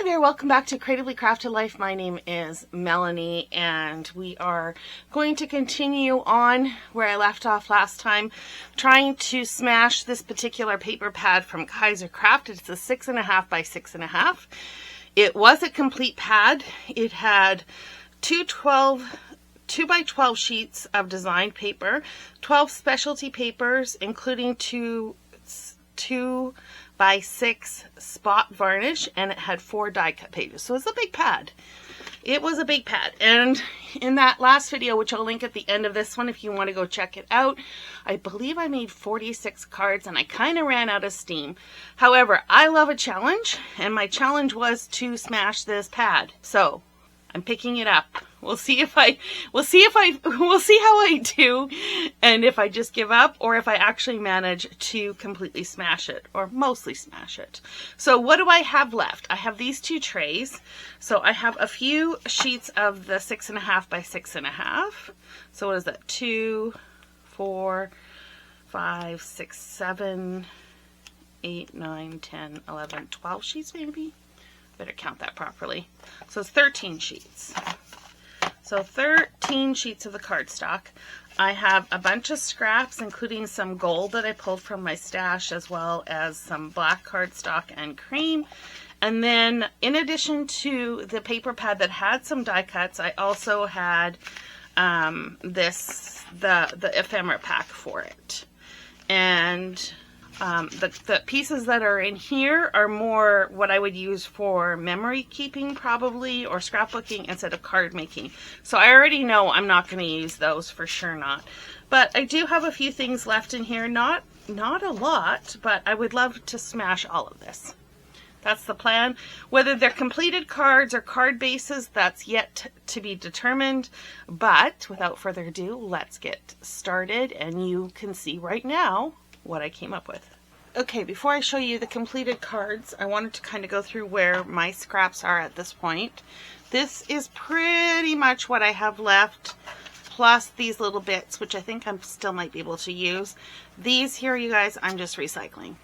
there, welcome back to Creatively Crafted Life. My name is Melanie and we are going to continue on where I left off last time, trying to smash this particular paper pad from Kaiser Craft. It's a 6.5 by 6.5. It was a complete pad. It had 2 by 12 sheets of designed paper, 12 specialty papers, including 2 by 6 spot varnish, and it had 4 die cut pages. So it's a big pad. It was a big pad. And in that last video, which I'll link at the end of this one if you want to go check it out, I believe I made 46 cards and I kind of ran out of steam. However, I love a challenge, and my challenge was to smash this pad. So I'm picking it up. We'll see how I do, and if I just give up or if I actually manage to completely smash it, or mostly smash it. So what do I have left? I have these 2 trays. So I have a few sheets of the 6.5 by 6.5. So what is that? 2, 4, 5, 6, 7, 8, 9, 10, 11, 12 sheets maybe? Better count that properly. So it's 13 sheets. So 13 sheets of the cardstock. I have a bunch of scraps, including some gold that I pulled from my stash, as well as some black cardstock and cream. And then in addition to the paper pad that had some die cuts, I also had the ephemera pack for it. And the pieces that are in here are more what I would use for memory keeping probably, or scrapbooking instead of card making. So I already know I'm not going to use those, for sure not. But I do have a few things left in here, not a lot, but I would love to smash all of this. That's the plan. Whether they're completed cards or card bases, that's yet to be determined. But without further ado, let's get started, and you can see right now what I came up with. Okay, before I show you the completed cards, I wanted to kind of go through where my scraps are at this point. This is pretty much what I have left, plus these little bits, which I think I still might be able to use. These here, you guys, I'm just recycling.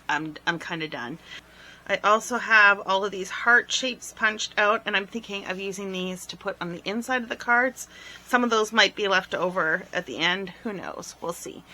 I'm kind of done. I also have all of these heart shapes punched out, and I'm thinking of using these to put on the inside of the cards. Some of those might be left over at the end. Who knows? We'll see.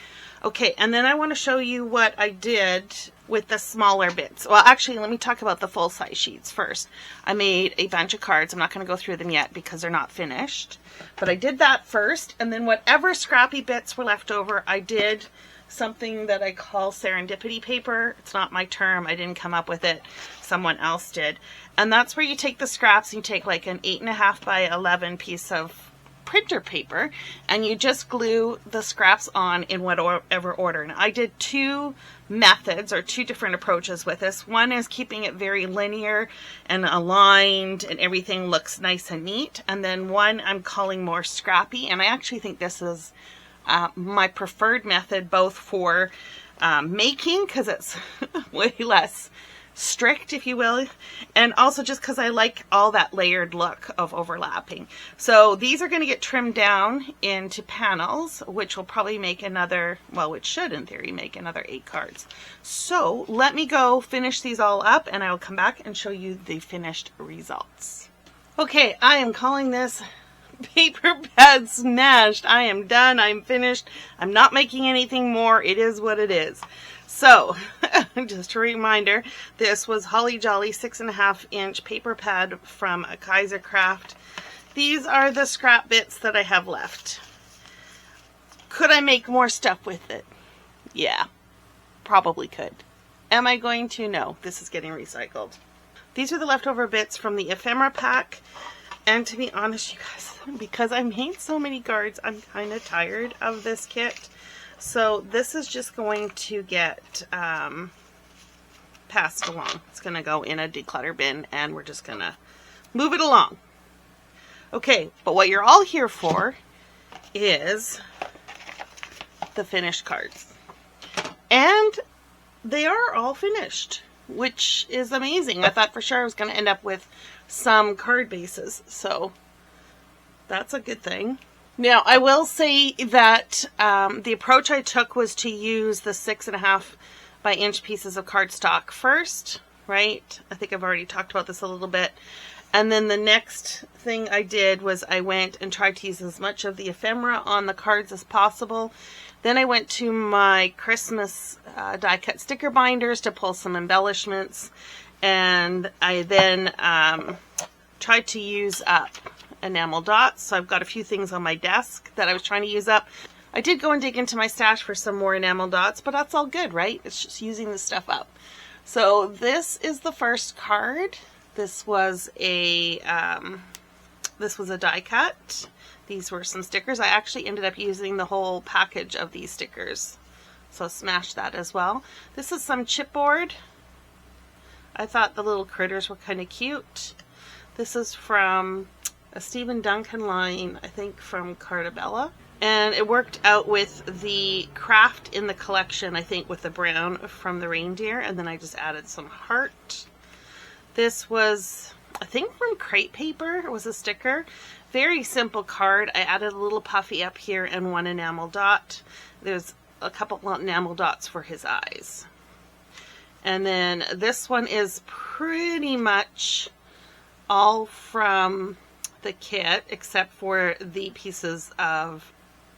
Okay, and then I want to show you what I did with the smaller bits. Well, actually, let me talk about the full-size sheets first. I made a bunch of cards. I'm not going to go through them yet because they're not finished. But I did that first, and then whatever scrappy bits were left over, I did something that I call serendipity paper. It's not my term. I didn't come up with it. Someone else did. And that's where you take the scraps and you take like an 8.5 by 11 piece of printer paper, and you just glue the scraps on in whatever order. And I did 2 methods, or 2 different approaches with this. One is keeping it very linear and aligned and everything looks nice and neat, and then one I'm calling more scrappy, and I actually think this is my preferred method, both for making, because it's way less strict, if you will, and also just because I like all that layered look of overlapping. So these are going to get trimmed down into panels, which will probably make another, well, which should in theory make another 8 cards. So let me go finish these all up, and I will come back and show you the finished results. Okay, I am calling this paper pad smashed. I am done. I'm finished. I'm not making anything more. It is what it is. So, just a reminder, this was Holly Jolly 6.5 inch paper pad from Kaiser Craft. These are the scrap bits that I have left. Could I make more stuff with it? Yeah, probably could. Am I going to? No, this is getting recycled. These are the leftover bits from the ephemera pack. And to be honest, you guys, because I made so many cards, I'm kind of tired of this kit. So this is just going to get passed along. It's going to go in a declutter bin, and we're just going to move it along. Okay, but what you're all here for is the finished cards. And they are all finished, which is amazing. I thought for sure I was going to end up with some card bases, so that's a good thing. Now, I will say that the approach I took was to use the 6.5 by inch pieces of cardstock first, right? I think I've already talked about this a little bit. And then the next thing I did was I went and tried to use as much of the ephemera on the cards as possible. Then I went to my Christmas die cut sticker binders to pull some embellishments. And I then tried to use up enamel dots. So I've got a few things on my desk that I was trying to use up. I did go and dig into my stash for some more enamel dots, but that's all good, right? It's just using the stuff up. So this is the first card. This was a die cut. These were some stickers. I actually ended up using the whole package of these stickers. So smash that as well. This is some chipboard. I thought the little critters were kind of cute. This is from a Stephen Duncan line, I think from Cartabella. And it worked out with the craft in the collection, I think with the brown from the reindeer. And then I just added some heart. This was, I think from crepe paper. It was a sticker. Very simple card. I added a little puffy up here and one enamel dot. There's a couple enamel dots for his eyes. And then this one is pretty much all from the kit, except for the pieces of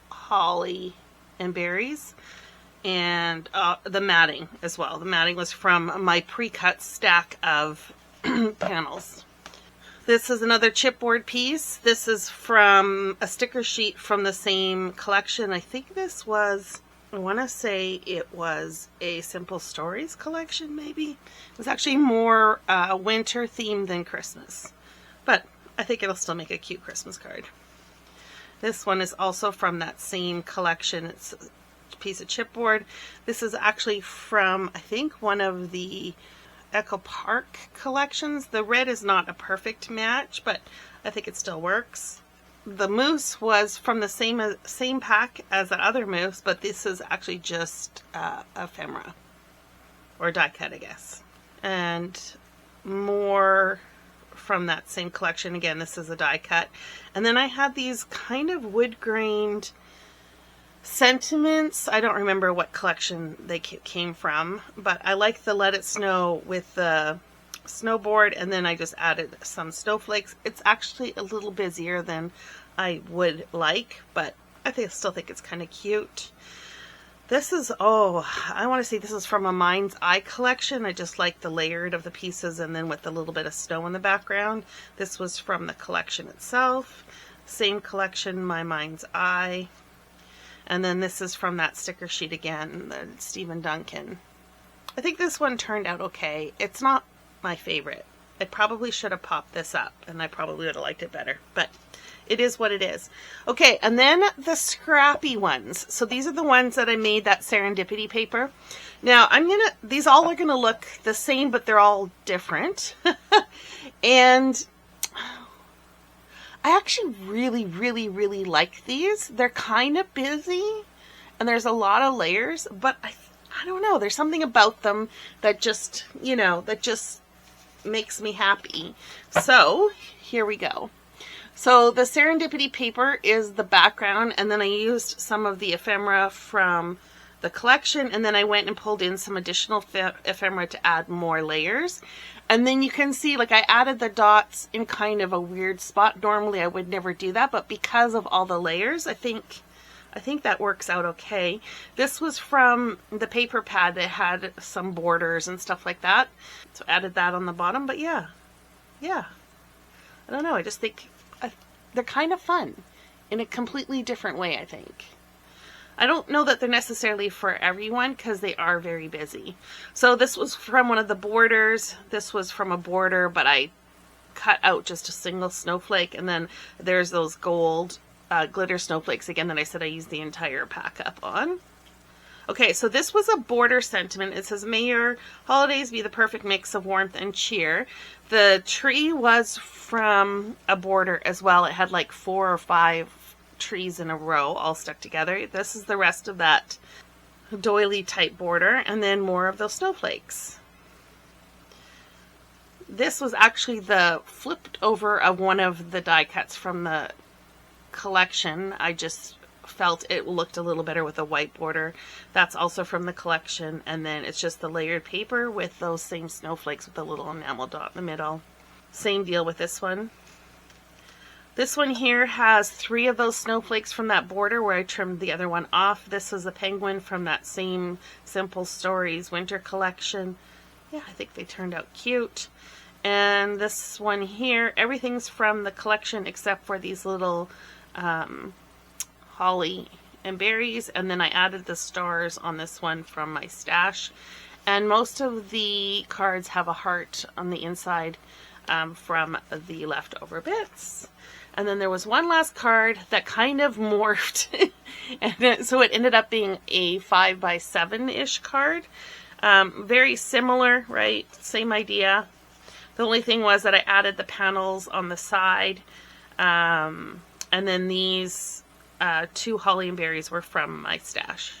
holly and berries, and the matting as well. The matting was from my pre-cut stack of panels. This is another chipboard piece. This is from a sticker sheet from the same collection. I think this was, I want to say it was a Simple Stories collection, maybe. It was actually more winter themed than Christmas, but I think it'll still make a cute Christmas card. This one is also from that same collection. It's a piece of chipboard. This is actually from, I think, one of the Echo Park collections. The red is not a perfect match, but I think it still works. The moose was from the same pack as the other moose, but this is actually just ephemera, or die cut, I guess. And more from that same collection. Again, this is a die cut. And then I had these kind of wood-grained sentiments. I don't remember what collection they came from, but I like the Let It Snow with the snowboard, and then I just added some snowflakes. It's actually a little busier than I would like, but I still think it's kind of cute. This is, oh, I want to say this is from a Mind's Eye collection. I just like the layered of the pieces and then with a little bit of snow in the background. This was from the collection itself. Same collection, My Mind's Eye. And then this is from that sticker sheet again, the Stephen Duncan. I think this one turned out okay. It's not my favorite. I probably should have popped this up, and I probably would have liked it better, but it is what it is. Okay, and then the scrappy ones. So these are the ones that I made that serendipity paper. Now, these all are gonna look the same, but they're all different. And I actually really, really, really like these. They're kind of busy, and there's a lot of layers, but I don't know. There's something about them that just, that just makes me happy. So here we go. So the serendipity paper is the background, and then I used some of the ephemera from the collection, and then I went and pulled in some additional ephemera to add more layers. And then you can see, like, I added the dots in kind of a weird spot. Normally I would never do that, but because of all the layers, I think that works out okay. This was from the paper pad that had some borders and stuff like that. So added that on the bottom, but yeah. I don't know, I just think they're kind of fun in a completely different way, I think. I don't know that they're necessarily for everyone because they are very busy. So this was from one of the borders. This was from a border, but I cut out just a single snowflake, and then there's those gold glitter snowflakes again that I said I used the entire pack up on. Okay, so this was a border sentiment. It says, "May your holidays be the perfect mix of warmth and cheer." The tree was from a border as well. It had like 4 or 5 trees in a row all stuck together. This is the rest of that doily type border, and then more of those snowflakes. This was actually the flipped over of one of the die cuts from the collection. I just felt it looked a little better with a white border. That's also from the collection. And then it's just the layered paper with those same snowflakes with a little enamel dot in the middle. Same deal with this one. This one here has 3 of those snowflakes from that border where I trimmed the other one off. This is a penguin from that same Simple Stories winter collection. Yeah, I think they turned out cute. And this one here, everything's from the collection except for these little holly and berries. And then I added the stars on this one from my stash. And most of the cards have a heart on the inside from the leftover bits. And then there was one last card that kind of morphed. And so it ended up being a 5x7-ish card. Very similar, right? Same idea. The only thing was that I added the panels on the side. And then these 2 holly and berries were from my stash.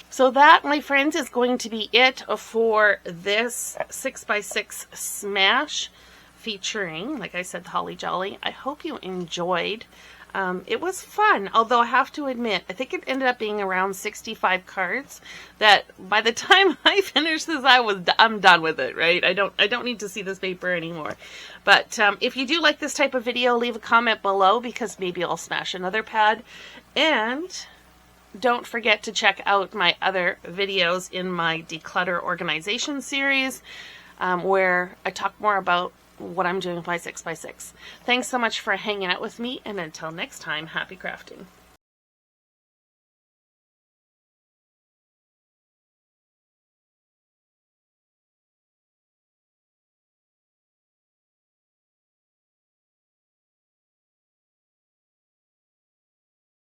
So that, my friends, is going to be it for this 6x6 smash featuring, like I said, the Holly Jolly. I hope you enjoyed. It was fun, although I have to admit, I think it ended up being around 65 cards that by the time I finished this, I'm done with it, right? I don't need to see this paper anymore. But if you do like this type of video, leave a comment below because maybe I'll smash another pad. And don't forget to check out my other videos in my Declutter Organization series, where I talk more about what I'm doing with my 6x6. Thanks so much for hanging out with me, and until next time, happy crafting.